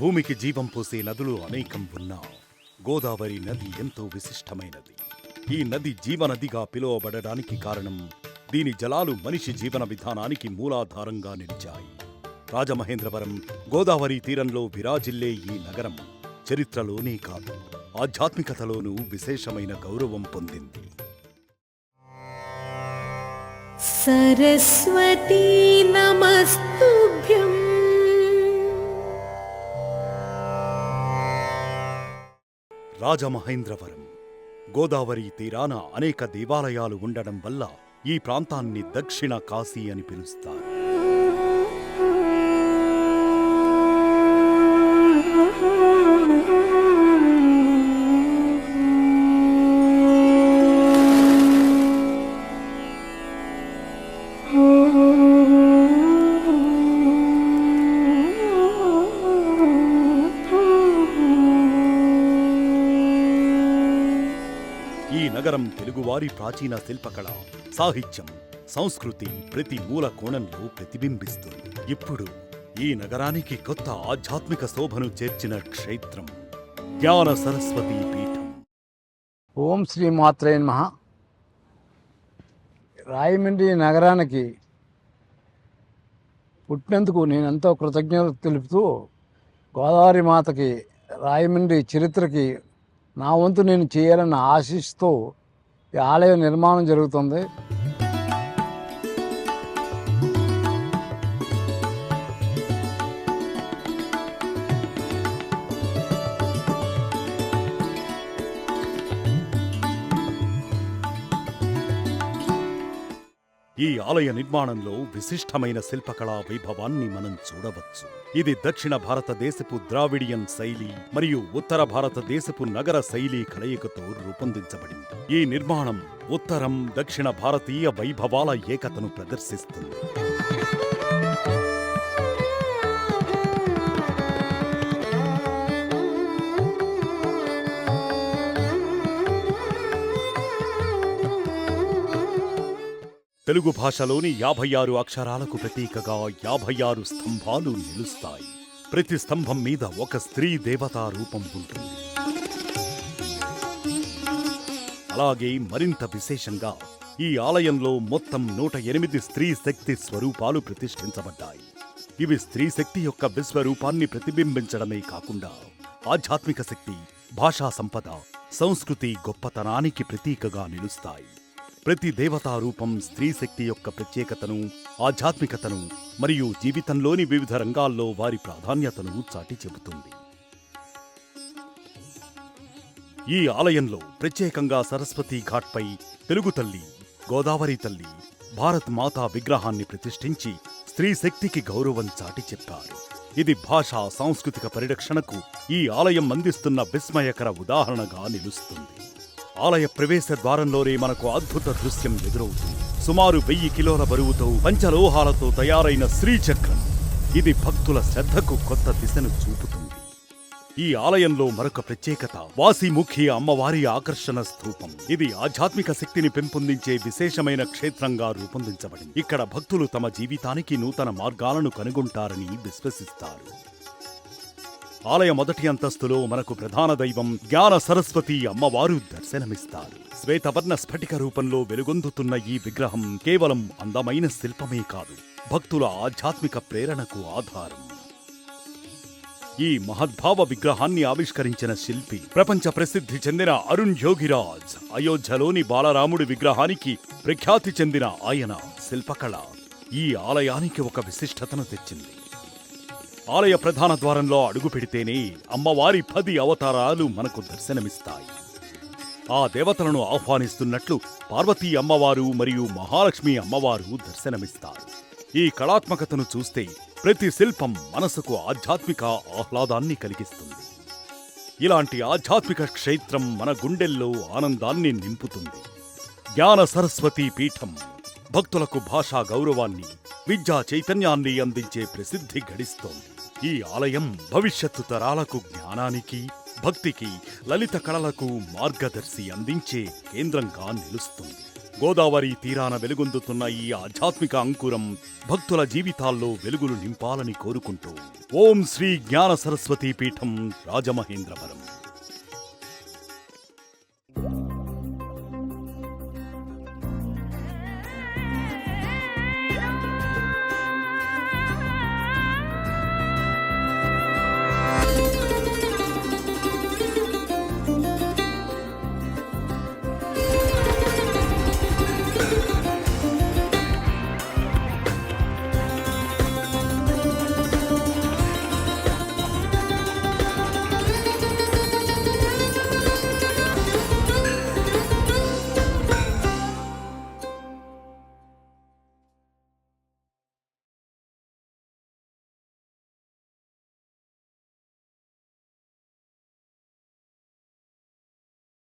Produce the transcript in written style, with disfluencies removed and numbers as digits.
భూమికి జీవం పోసే నదులు అనేకం ఉన్నా గోదావరి నది ఎంతో విశిష్టమైనది. ఈ నది జీవనదిగా పిలువబడడానికి కారణం దీని జలాలు మనిషి జీవన విధానానికి మూలాధారంగా నిలిచాయి. రాజమహేంద్రవరం గోదావరి తీరంలో విరాజిల్లే ఈ నగరం చరిత్రలోనే కాదు, ఆధ్యాత్మికతలోనూ విశేషమైన గౌరవం పొందింది. సరస్వతీ నమస్తుభ్యం. రాజమహేంద్రవరం గోదావరి తీరాన అనేక దేవాలయాలు ఉండడం వల్ల ఈ ప్రాంతాన్ని దక్షిణ కాశీ అని పిలుస్తారు. ఈ నగరం తెలుగువారి ప్రాచీన శిల్పకళ, సాహిత్యం, సంస్కృతి ప్రతి మూల కోణంలో ప్రతిబింబిస్తుంది. ఇప్పుడు ఈ నగరానికి కొత్త ఆధ్యాత్మిక శోభను చేర్చిన క్షేత్రం జ్ఞాన సరస్వతీ పీఠం. ఓం శ్రీ మాత్రే నమః. రాయమండ్రి నగరానికి పుట్టినందుకు నేను ఎంతో కృతజ్ఞతలు తెలుపుతూ, గోదావరి మాతకి, రాయమండ్రి చరిత్రకి నా వంతు నేను చేయాలని ఆశిస్తూ ఈ ఆలయ నిర్మాణం జరుగుతుంది. ఈ ఆలయ నిర్మాణంలో విశిష్టమైన శిల్పకళా వైభవాన్ని మనం చూడవచ్చు. ఇది దక్షిణ భారతదేశపు ద్రావిడియన్ శైలి మరియు ఉత్తర భారతదేశపు నగర శైలి కలయికతో రూపొందించబడింది. ఈ నిర్మాణం ఉత్తరం దక్షిణ భారతీయ వైభవాల ఏకతను ప్రదర్శిస్తుంది. తెలుగు భాషలోని 56 అక్షరాలకు ప్రతీకగా 56 స్తంభాలు నిలుస్తాయి. ప్రతి స్తంభం మీద ఒక స్త్రీ దేవతా రూపం ఉంటుంది. అలాగే మరింత విశేషంగా ఈ ఆలయంలో మొత్తం 108 స్త్రీ శక్తి స్వరూపాలు ప్రతిష్ఠించబడ్డాయి. ఇవి స్త్రీ శక్తి యొక్క విశ్వరూపాన్ని ప్రతిబింబించడమే కాకుండా ఆధ్యాత్మిక శక్తి, భాషా సంపద, సంస్కృతి గొప్పతనానికి ప్రతీకగా నిలుస్తాయి. ప్రతి దేవతా రూపం స్త్రీ శక్తి యొక్క ప్రత్యేకతను, ఆధ్యాత్మికతను మరియు జీవితంలోని వివిధ రంగాల్లో వారి ప్రాధాన్యతను చాటి చెబుతుంది. ఈ ఆలయంలో ప్రత్యేకంగా సరస్వతీ ఘాట్పై తెలుగు తల్లి, గోదావరి తల్లి, భారత్ మాతా విగ్రహాన్ని ప్రతిష్ఠించి స్త్రీ శక్తికి గౌరవం చాటి చెప్పారు. ఇది భాషా, సాంస్కృతిక పరిరక్షణకు ఈ ఆలయం అందిస్తున్న విస్మయకర ఉదాహరణగా నిలుస్తుంది. ఆలయ ప్రవేశ ద్వారంలోనే మనకు అద్భుత దృశ్యం ఎదురవుతుంది. సుమారు 1000 కిలోల బరువుతో పంచలోహాలతో తయారైన శ్రీచక్రం. ఇది భక్తుల శ్రద్ధకు కొత్త దిశను చూపుతుంది. ఈ ఆలయంలో మరొక ప్రత్యేకత వాసిముఖి అమ్మవారి ఆకర్షణ స్తూపం. ఇది ఆధ్యాత్మిక శక్తిని పెంపొందించే విశేషమైన క్షేత్రంగా రూపొందించబడింది. ఇక్కడ భక్తులు తమ జీవితానికి నూతన మార్గాలను కనుగొంటారని విశ్వసిస్తారు. ఆలయ మొదటి అంతస్తులో మనకు ప్రధాన దైవం జ్ఞాన సరస్వతి అమ్మవారు దర్శనమిస్తారు. శ్వేతవర్ణ స్ఫటిక రూపంలో వెలుగొందుతున్న ఈ విగ్రహం కేవలం అందమైన శిల్పమే కాదు, భక్తుల ఆధ్యాత్మిక ప్రేరణకు ఆధారం. ఈ మహద్భావ విగ్రహాన్ని ఆవిష్కరించిన శిల్పి ప్రపంచ ప్రసిద్ధి చెందిన అరుణ్ యోగిరాజ్. అయోధ్యలోని బాలరాముడి విగ్రహానికి ప్రఖ్యాతి చెందిన ఆయన శిల్పకళ ఈ ఆలయానికి ఒక విశిష్టతను తెచ్చింది. ఆలయ ప్రధాన ద్వారంలో అడుగు పెడితేనే అమ్మవారి 10 అవతారాలు మనకు దర్శనమిస్తాయి. ఆ దేవతలను ఆహ్వానిస్తున్నట్లు పార్వతీ అమ్మవారు మరియు మహాలక్ష్మి అమ్మవారు దర్శనమిస్తారు. ఈ కళాత్మకతను చూస్తే ప్రతి శిల్పం మనసుకు ఆధ్యాత్మిక ఆహ్లాదాన్ని కలిగిస్తుంది. ఇలాంటి ఆధ్యాత్మిక క్షేత్రం మన గుండెల్లో ఆనందాన్ని నింపుతుంది. జ్ఞాన సరస్వతీ పీఠం భక్తులకు భాషా గౌరవాన్ని, విద్యా చైతన్యాన్ని అందించే ప్రసిద్ధి గడిస్తోంది. ఈ ఆలయం భవిష్యత్తు తరాలకు జ్ఞానానికి, భక్తికి, లలిత కళలకు మార్గదర్శి అందించే కేంద్రంగా నిలుస్తుంది. గోదావరి తీరాన వెలుగొందుతున్న ఈ ఆధ్యాత్మిక అంకురం భక్తుల జీవితాల్లో వెలుగులు నింపాలని కోరుకుంటూ ఓం శ్రీ జ్ఞాన సరస్వతీ పీఠం రాజమహేంద్రవరం.